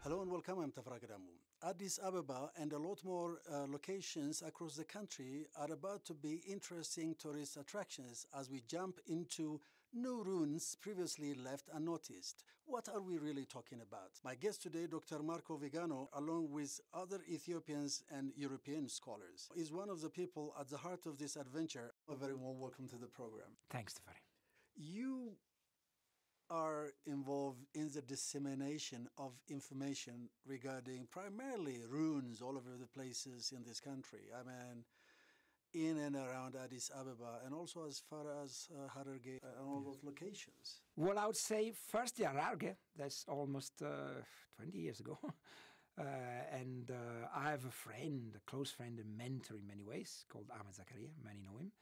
Hello and welcome, I'm Tafra Kadamu. Addis Ababa and a lot more locations across the country are about to be interesting tourist attractions as we jump into new ruins previously left unnoticed. What are we really talking about? My guest today, Dr. Marco Vigano, along with other Ethiopians and European scholars, is one of the people at the heart of this adventure. A very warm welcome to the program. Thanks, Tafari. You are involved in the dissemination of information regarding primarily ruins all over the places in this country. I mean, in and around Addis Ababa and also as far as Hararge and all those locations. Well, I would say first the Hararge, that's almost 20 years ago. And I have a friend, a close friend and mentor in many ways, called Ahmed Zakaria, many know him.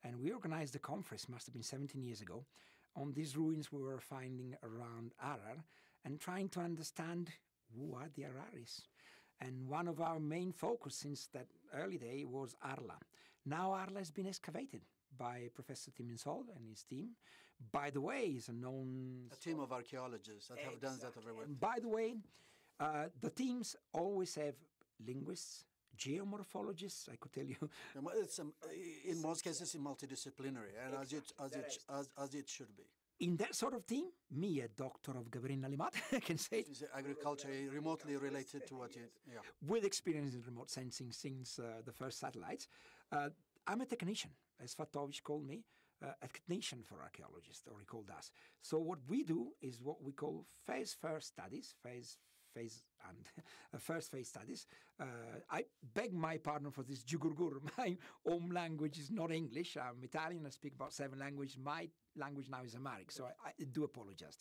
And we organized a conference, must have been 17 years ago, on these ruins we were finding around Harar and trying to understand who are the Hararis. And one of our main focus since that early day was Arla. Now Arla has been excavated by Professor Tim Insol and his team. By the way, he's a known... A team of archaeologists that have done that everywhere. And by the way, the teams always have linguists, geomorphologists, I could tell you. It's, in most cases, multidisciplinary, and as it should be. In that sort of team, me, a doctor of Gabriel Limat, I can say it. Is agriculture remotely related to what you... Yeah. With experience in remote sensing since the first satellites. I'm a technician, as Fatovich called me, a technician for archaeologists, or he called us. So what we do is what we call first studies, first phase studies. I beg my pardon for this Jugurgur. My home language is not English. I'm Italian. I speak about 7 languages. My language now is Amharic, so I do apologize.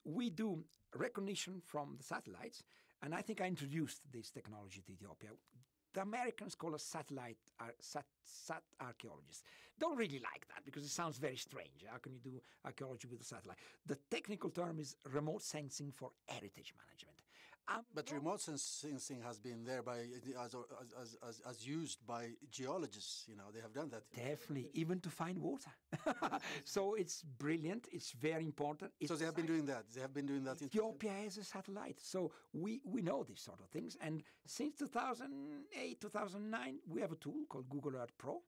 We do recognition from the satellites, and I think I introduced this technology to Ethiopia. The Americans call us sat archaeologists. Don't really like that because it sounds very strange. How can you do archaeology with a satellite? The technical term is remote sensing for heritage management. But remote sensing has been there by as used by geologists. You know, they have done that. Definitely, even to find water. So it's brilliant. It's very important. So they have been doing that. They have been doing that. Ethiopia has a satellite. So we know these sort of things. And since 2008, 2009, we have a tool called Google Earth Pro,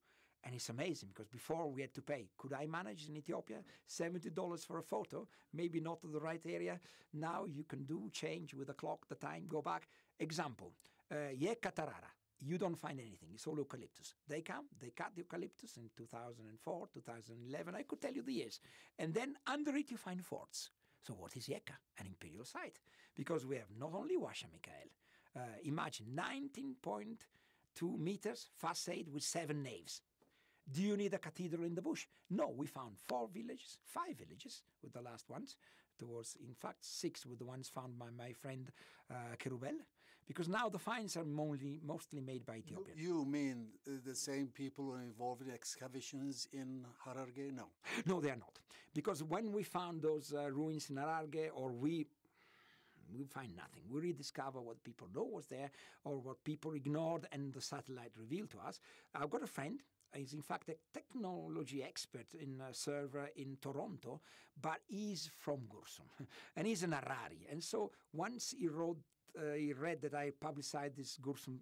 and it's amazing because before we had to pay. Could I manage in Ethiopia $70 for a photo? Maybe not to the right area. Now you can change with the clock, the time, go back. Example, Yekka Tarara. You don't find anything. It's all eucalyptus. They come, they cut the eucalyptus in 2004, 2011. I could tell you the years. And then under it you find forts. So what is Yekka? An imperial site. Because we have not only Washa Mikael. Imagine 19.2 meters facade with 7 naves. Do you need a cathedral in the bush? No, we found 5 villages, with the last ones, towards, in fact, 6 with the ones found by my friend Kerubel, because now the finds are mostly made by Ethiopians. You mean the same people who are involved in excavations in Hararge? No. No, they are not. Because when we found those ruins in Hararge, or we find nothing. We rediscover what people know was there, or what people ignored and the satellite revealed to us. I've got a friend. He's in fact a technology expert in a server in Toronto, but he's from Gursum, and he's an Harari. And so once he read that I publicized this Gursum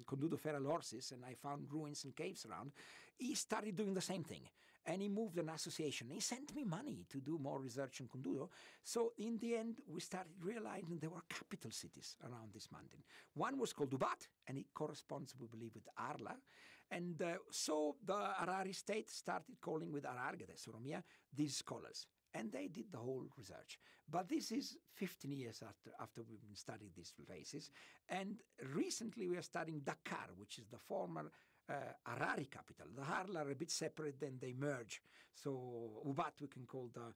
Kondudo feral horses, and I found ruins and caves around, he started doing the same thing. And he moved an association. He sent me money to do more research on Kondudo. So in the end, we started realizing there were capital cities around this mountain. One was called Ubat, and it corresponds, we believe, with Arla. And so the Harari state started calling with Hararge, the Soromia, these scholars. And they did the whole research. But this is 15 years after we've been studying these places. And recently we are studying Dakar, which is the former Harari capital. The Harla are a bit separate, then they merge. So Ubat we can call the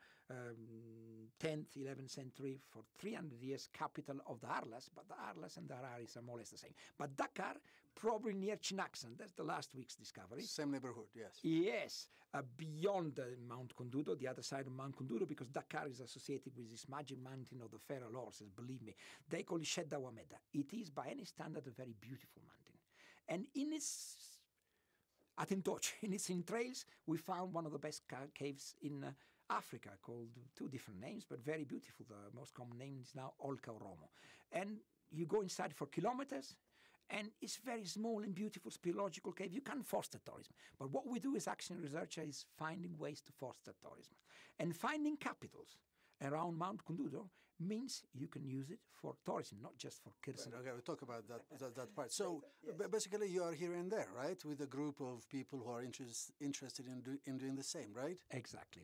10th, 11th century, for 300 years, capital of the Harlas, but the Harlas and the Hararis are more or less the same. But Dakar, probably near Chinaksan, that's the last week's discovery. Same neighborhood, yes. Yes, beyond Mount Kondudo, the other side of Mount Kondudo, because Dakar is associated with this magic mountain of the feral horses, believe me. They call it Shedda Wameda. It is, by any standard, a very beautiful mountain. And in its Atentoch, in its entrails, we found one of the best caves in Africa, called two different names, but very beautiful. The most common name is now Olca Oromo. And you go inside for kilometers, and it's very small and beautiful speleological cave. You can't foster tourism. But what we do as action researcher is finding ways to foster tourism. And finding capitals around Mount Kundudo means you can use it for tourism, not just for Kirsan. Okay, we'll talk about that part. So basically you are here and there, right, with a group of people who are interested in doing the same, right? Exactly.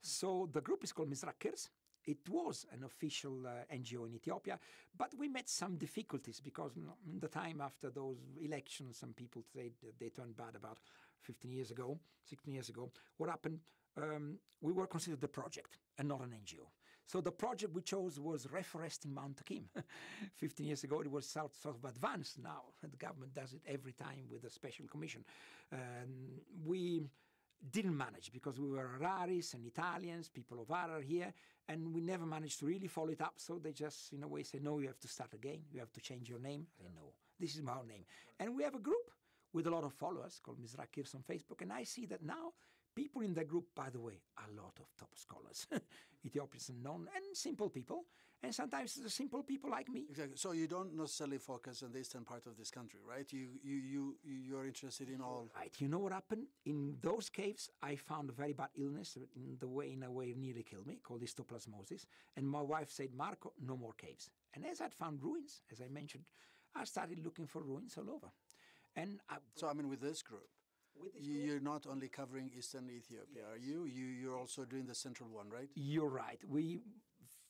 So the group is called Mizrak Kirs. It was an official NGO in Ethiopia, but we met some difficulties because in the time after those elections, some people say they turned bad about 16 years ago. What happened? We were considered a project and not an NGO. So the project we chose was reforesting Mount Takim. 15 years ago, it was sort of advanced. Now the government does it every time with a special commission. We didn't manage because we were Araris and Italians, people of Arar here, and we never managed to really follow it up. So they just, in a way, say, no, you have to start again. You have to change your name. I say, no, this is my name. And we have a group with a lot of followers called Mizrak Kirs on Facebook. And I see that now people in that group, by the way, a lot of top scholars, Ethiopians and non, and simple people. And sometimes the simple people like me. Exactly. So you don't necessarily focus on the eastern part of this country, right? You are interested in all. Right. You know what happened? In those caves, I found a very bad illness in a way nearly killed me, called histoplasmosis. And my wife said, Marco, no more caves. And as I'd found ruins, as I mentioned, I started looking for ruins all over. And so, I mean, with this group, you're not only covering eastern Ethiopia, are you? You're also doing the central one, right? You're right. We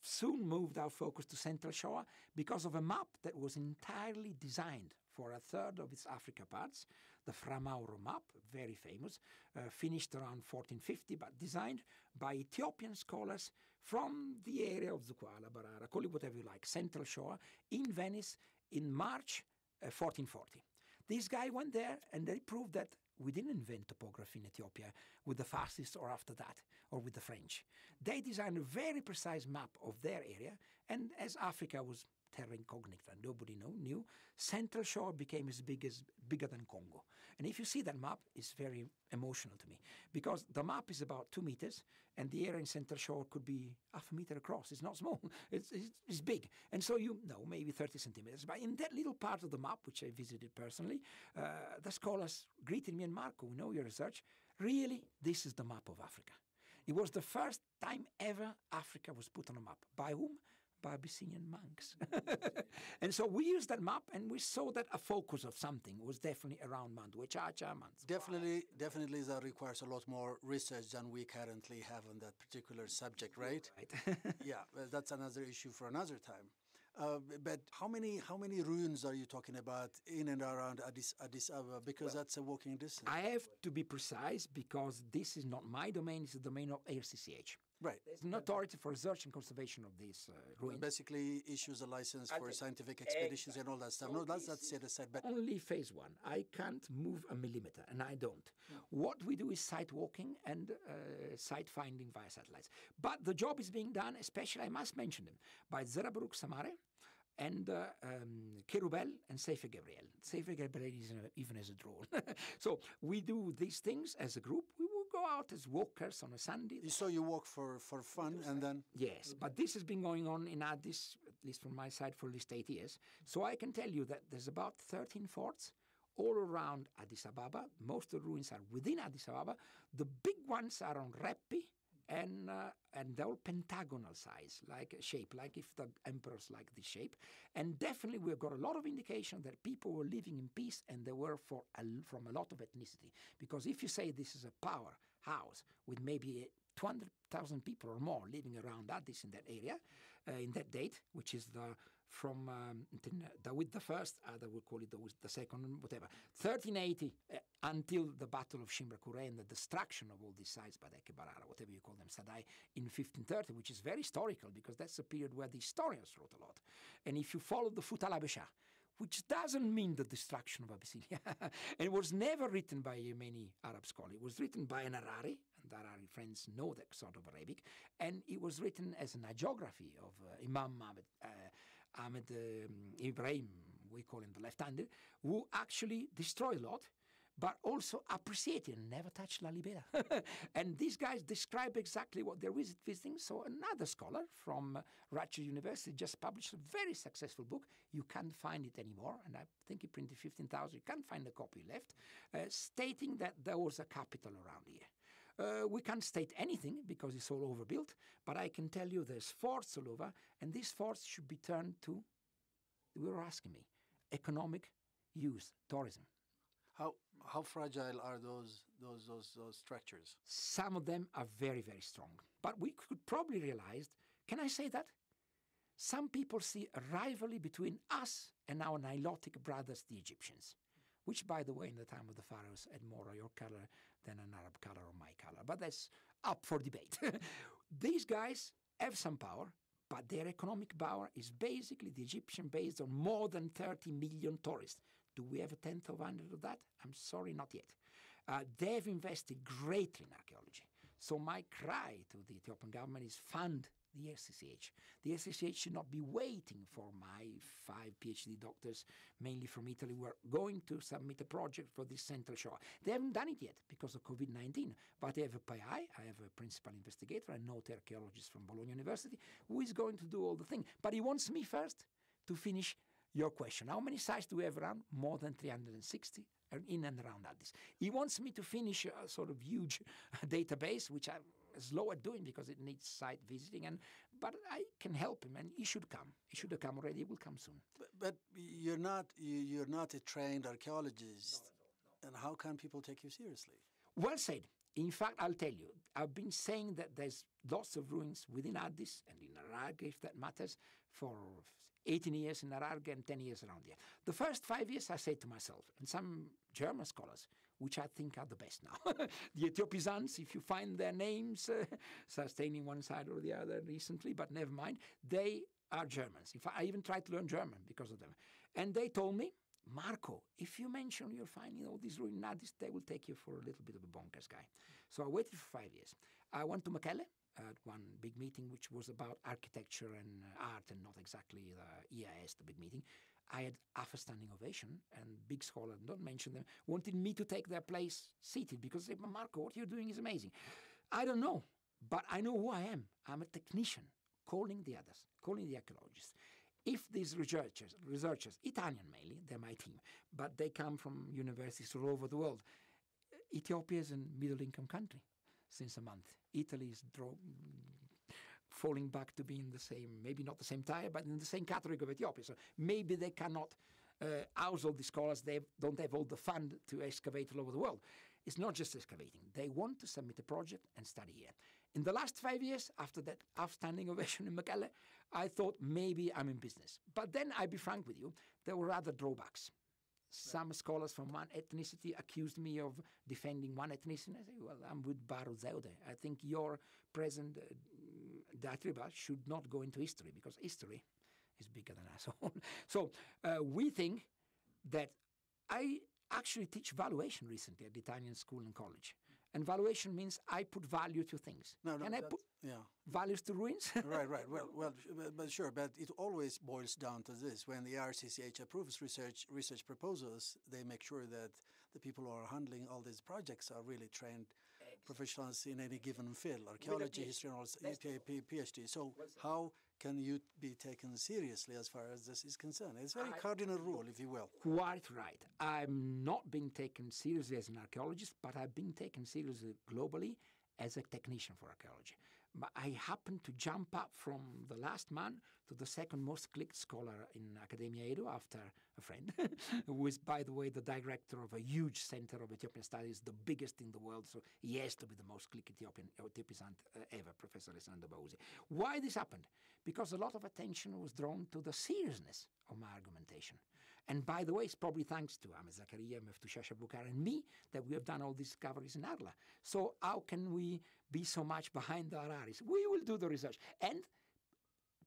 soon moved our focus to Central Shoa because of a map that was entirely designed for a third of its Africa parts, the Framauro map, very famous, finished around 1450, but designed by Ethiopian scholars from the area of Zukwala, Barara, call it whatever you like, Central Shoa, in Venice in March 1440. This guy went there and they proved that we didn't invent topography in Ethiopia with the fascists or after that, or with the French. They designed a very precise map of their area, and as Africa was terra incognita, nobody knew, Central Shore became bigger than Congo. And if you see that map, it's very emotional to me, because the map is about 2 meters, and the area in Central Shore could be half a meter across. It's not small, it's big. And so maybe 30 centimeters. But in that little part of the map, which I visited personally, the scholars greeted me, and Marco, we know your research. Really, this is the map of Africa. It was the first time ever Africa was put on a map. By whom? By Abyssinian monks. And so we used that map, and we saw that a focus of something was definitely around Mount Wechacha, Mount Definitely that requires a lot more research than we currently have on that particular subject, right? Right. Yeah, well, that's another issue for another time. But how many ruins are you talking about in and around Addis Ababa? Because that's a walking distance. I have to be precise because this is not my domain, it's the domain of ARCCH. Right. There's an authority for research and conservation of these ruins. Basically issues a license for scientific expeditions and all that stuff. No, that's set aside. But only phase one. I can't move a millimeter, and I don't. No. What we do is site walking and site finding via satellites. But the job is being done, especially, I must mention them, by Zerabruk Samare and Kerubel and Seife Gabriel. Seife Gabriel is even as a drone. So we do these things as a group. We will go out as walkers on a Sunday. So you walk for fun and then? Yes, but this has been going on in Addis, at least from my side, for at least 8 years. So I can tell you that there's about 13 forts all around Addis Ababa. Most of the ruins are within Addis Ababa. The big ones are on Reppi, and they're all pentagonal size, like shape, like if the emperors like this shape. And definitely we've got a lot of indication that people were living in peace, and they were from a lot of ethnicity. Because if you say this is a powerhouse with maybe 200,000 people or more living around Addis in that area, in that date, which is from David the First, they will call it the second, whatever, 1380 until the Battle of Shimrakure and the destruction of all these sites by the Barara, whatever you call them, Sadai, in 1530, which is very historical because that's a period where the historians wrote a lot. And if you follow the Fut al-Habesha, which doesn't mean the destruction of Abyssinia, and it was never written by many Arab scholars. It was written by an Harari, and Harari friends know that sort of Arabic, and it was written as an hagiography of Imam Ahmed Ibrahim, we call him the left-hander, who actually destroyed a lot, but also appreciating and never touch La Libera. And these guys describe exactly what they're visiting. So another scholar from Rutgers University just published a very successful book. You can't find it anymore, and I think he printed 15,000. You can't find a copy left, stating that there was a capital around here. We can't state anything because it's all overbuilt, but I can tell you there's forts all over, and these forts should be turned to, you were asking me, economic use, tourism. How fragile are those structures? Some of them are very, very strong. But we could probably realize, can I say that? Some people see a rivalry between us and our Nilotic brothers, the Egyptians, which, by the way, in the time of the pharaohs had more of your color than an Arab color or my color. But that's up for debate. These guys have some power, but their economic power is basically the Egyptian based on more than 30 million tourists. Do we have a tenth of 100 of that? I'm sorry, not yet. They've invested greatly in archaeology. So my cry to the Ethiopian government is fund the SCCH. The SCCH should not be waiting for my 5 PhD doctors, mainly from Italy, who are going to submit a project for this central show. They haven't done it yet because of COVID-19, but I have a PI, I have a principal investigator, a noted archaeologist from Bologna University, who is going to do all the thing. But he wants me first to finish your question. How many sites do we have around? More than 360 in and around Addis. He wants me to finish a sort of huge database, which I'm slow at doing because it needs site visiting, but I can help him, and he should come. He should have come already. He will come soon. But you're not a trained archaeologist, and how can people take you seriously? Well said. In fact, I'll tell you, I've been saying that there's lots of ruins within Addis and in Ararge, if that matters, for 18 years in Ararge and 10 years around here. The first 5 years, I said to myself, and some German scholars, which I think are the best now, the Ethiopisans, if you find their names, sustaining one side or the other recently, but never mind, they are Germans. In fact, I even tried to learn German because of them. And they told me, Marco, if you mention you're finding all these ruins in Addis, they will take you for a little bit of a bonkers guy. So I waited for 5 years. I went to Mekelle at one big meeting, which was about architecture and art and not exactly the EIS, the big meeting. I had half a standing ovation, and big scholars, don't mention them, wanted me to take their place seated because they said, Marco, what you're doing is amazing. I don't know, but I know who I am. I'm a technician, calling the others, calling the archaeologists. If these researchers, Italian mainly, they're my team, but they come from universities all over the world. Ethiopia is a middle-income country since a month. Italy is falling back to being the same, maybe not the same tire, but in the same category of Ethiopia. So maybe they cannot house all the scholars. They don't have all the fund to excavate all over the world. It's not just excavating. They want to submit a project and study here. In the last 5 years, after that outstanding ovation in Mekelle, I thought maybe I'm in business. But then, I'll be frank with you, there were other drawbacks. Some scholars from one ethnicity accused me of defending one ethnicity. I say, well, I'm with Baru Zewde. I think your present diatriba should not go into history because history is bigger than us all. So we think that I actually teach valuation recently at the Italian school and college. And valuation means I put value to things. And I put values to ruins? Right. Well, but sure. But it always boils down to this. When the RCCH approves research proposals, they make sure that the people who are handling all these projects are really trained professionals in any given field, archaeology, history, and also PhD. So how can you be taken seriously as far as this is concerned? It's a very cardinal rule, if you will. Quite right. I'm not being taken seriously as an archaeologist, but I've been taken seriously globally as a technician for archaeology. I happened to jump up from the last man to the second most clicked scholar in Academia Edo after a friend, who is, by the way, the director of a huge center of Ethiopian studies, the biggest in the world, so he has to be the most clicked Ethiopian ever, Professor Alessandro Bausi. Why this happened? Because a lot of attention was drawn to the seriousness of my argumentation. And by the way, it's probably thanks to Ahmed Zakaria, Meftou Shashabukar, and me that we have done all these discoveries in Arla. So how can we be so much behind the Hararis? We will do the research. And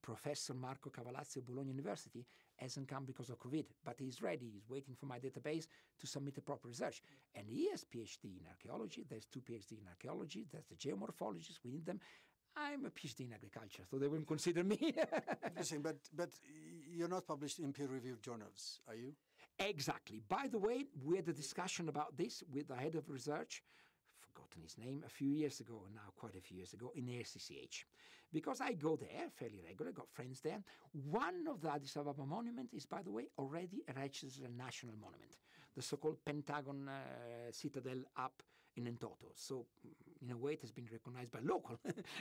Professor Marco Cavalazzi of Bologna University hasn't come because of COVID, but he's ready. He's waiting for my database to submit a proper research. And he has PhD in archaeology. There's 2 PhD in archaeology. There's the geomorphologists. We need them. I'm a PhD in agriculture, so they wouldn't consider me. Interesting, but you're not published in peer-reviewed journals, are you? Exactly. By the way, we had a discussion about this with the head of research, forgotten his name, a few years ago, now quite a few years ago, in ARCCH. Because I go there fairly regularly, got friends there. One of the Addis Ababa monument is, by the way, already a registered national monument, the so-called Pentagon Citadel up in Entoto. So, in a way, it has been recognized by local,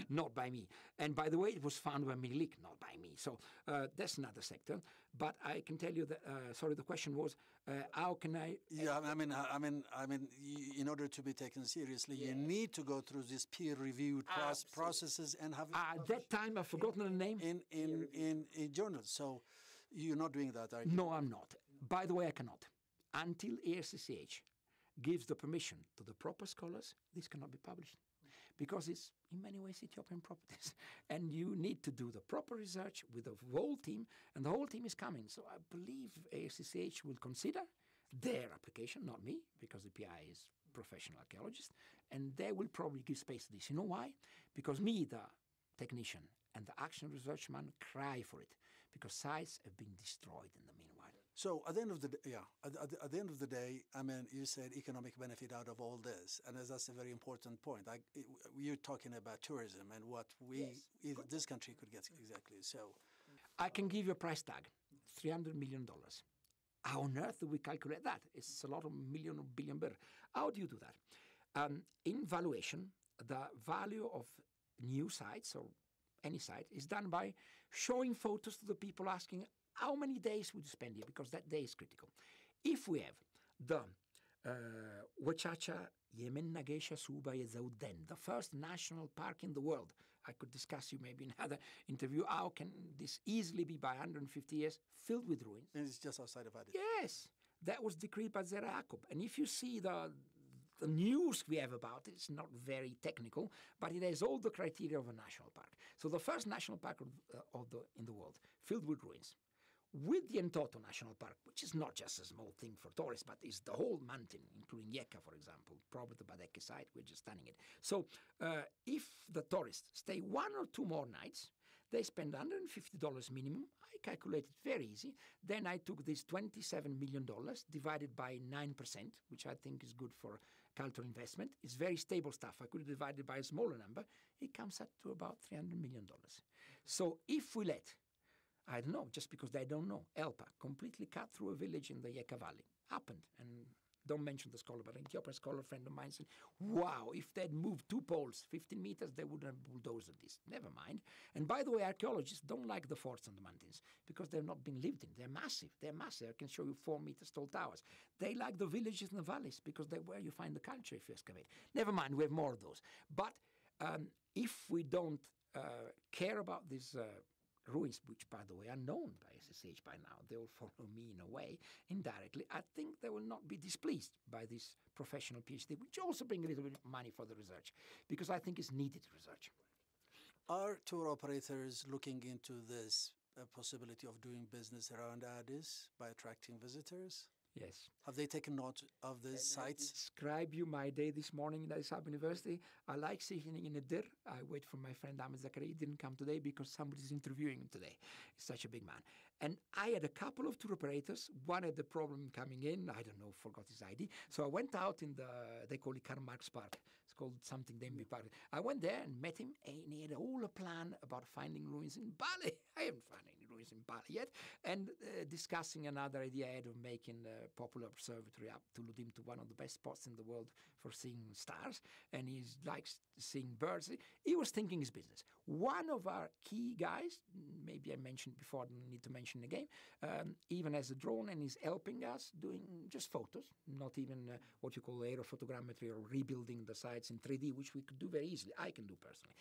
not by me. And by the way, it was founded by Milik, not by me. So that's another sector. But I can tell you that. Sorry, the question was, how can I? Yeah, I mean, in order to be taken seriously, you need to go through these peer-reviewed processes and have. At that time, I've forgotten the name. In journals. So you're not doing that, are you? No, I'm not. By the way, I cannot. Until ARCCH gives the permission to the proper scholars, this cannot be published. Because it's, in many ways, Ethiopian properties. And you need to do the proper research with the whole team, and the whole team is coming. So I believe ARCCH will consider their application, not me, because the PI is professional archaeologist, and they will probably give space to this. You know why? Because me, the technician, and the action research man cry for it, because sites have been destroyed in the meanwhile. So at the end of the day, at the end of the day, I mean, you said economic benefit out of all this, and that's a very important point. You're talking about tourism and what this country could get exactly. So, I can give you a price tag, $300 million. How on earth do we calculate that? It's a lot of million or billion better. How do you do that? In valuation, the value of new sites or any site is done by showing photos to the people, asking how many days would you spend here, because that day is critical. If we have the Wachacha Yemen Nagesha Suba Yezauden, the first national park in the world, I could discuss you maybe in another interview, how can this easily be by 150 years filled with ruins? And it's just outside of Addis. Yes, that was decreed by Zera Yaqub. And if you see the news we have about it, it's not very technical, but it has all the criteria of a national park. So the first national park in the world, filled with ruins, with the Entoto National Park, which is not just a small thing for tourists, but is the whole mountain, including Yeka, for example, probably the Badeke site, we're just stunning it. So if the tourists stay 1 or 2 more nights, they spend $150 minimum. I calculated very easy. Then I took this $27 million divided by 9%, which I think is good for cultural investment. It's very stable stuff. I could divide it by a smaller number. It comes up to about $300 million. So if we let, I don't know, just because they don't know, Elpa completely cut through a village in the Yeka Valley. Happened. And don't mention the scholar, but an Ethiopian scholar friend of mine said, wow, if they'd moved 2 poles, 15 meters, they would have bulldozed this. Never mind. And by the way, archaeologists don't like the forts on the mountains because they've not been lived in. They're massive. They're massive. I can show you 4 meters tall towers. They like the villages in the valleys because they're where you find the culture if you excavate. Never mind, we have more of those. But if we don't care about these ruins, which, by the way, are known by SSH by now, they will follow me in a way, indirectly, I think they will not be displeased by this professional PhD, which also bring a little bit of money for the research, because I think it's needed research. Are tour operators looking into this possibility of doing business around Addis by attracting visitors? Yes. Have they taken note of these sites? Describe you my day this morning in Addis Ababa University. I like sitting in a dir. I wait for my friend Ahmed Zakari. He didn't come today because somebody's interviewing him today. He's such a big man. And I had a couple of tour operators. One had the problem coming in. I don't know, forgot his ID. So I went out in they call it Karl Marx Park. It's called something Denby Park. I went there and met him, and he had all a plan about finding ruins in Bali. I haven't found any ruins in Bali yet. And discussing another idea I had of making a popular observatory up to Ludim, to one of the best spots in the world for seeing stars. And he likes seeing birds. He was thinking his business. One of our key guys, maybe I mentioned before, I don't need to mention again, even has a drone and is helping us doing just photos, not even what you call aerophotogrammetry or rebuilding the sites in 3D, which we could do very easily. I can do personally.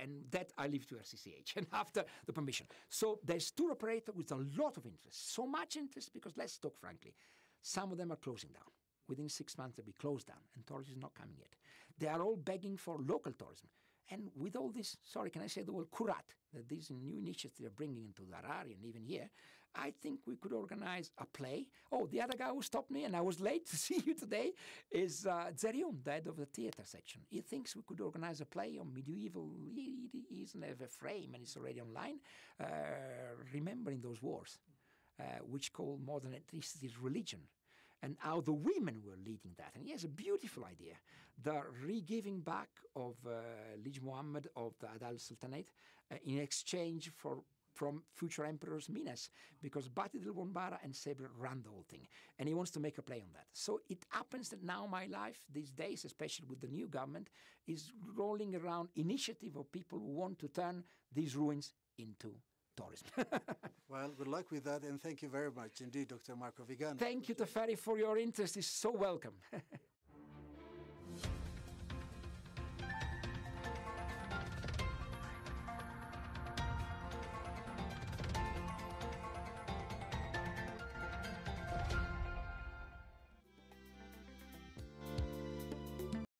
And that I leave to RCCH and after the permission. So there's tour operator with a lot of interest. So much interest because, let's talk frankly, some of them are closing down. Within 6 months, they'll be closed down, and tourism is not coming yet. They are all begging for local tourism. And with all this, sorry, can I say the word kurat, that these new initiatives they're bringing into the Harari and even here, I think we could organize a play. Oh, the other guy who stopped me, and I was late to see you today, is Zeriun, the head of the theater section. He thinks we could organize a play on medieval. He doesn't have a frame, and it's already online, remembering those wars. which called modern ethnicity religion, and how the women were leading that. And he has a beautiful idea, the re-giving back of Liege Mohammed of the Adal Sultanate in exchange from future emperors Minas, because Batid al-Bonbara and Sebr ran the whole thing, and he wants to make a play on that. So it happens that now my life these days, especially with the new government, is rolling around initiative of people who want to turn these ruins into tourism. Well, good luck with that, and thank you very much indeed, Dr. Marco Vigano. Thank you, Teferi, for your interest. It's so welcome.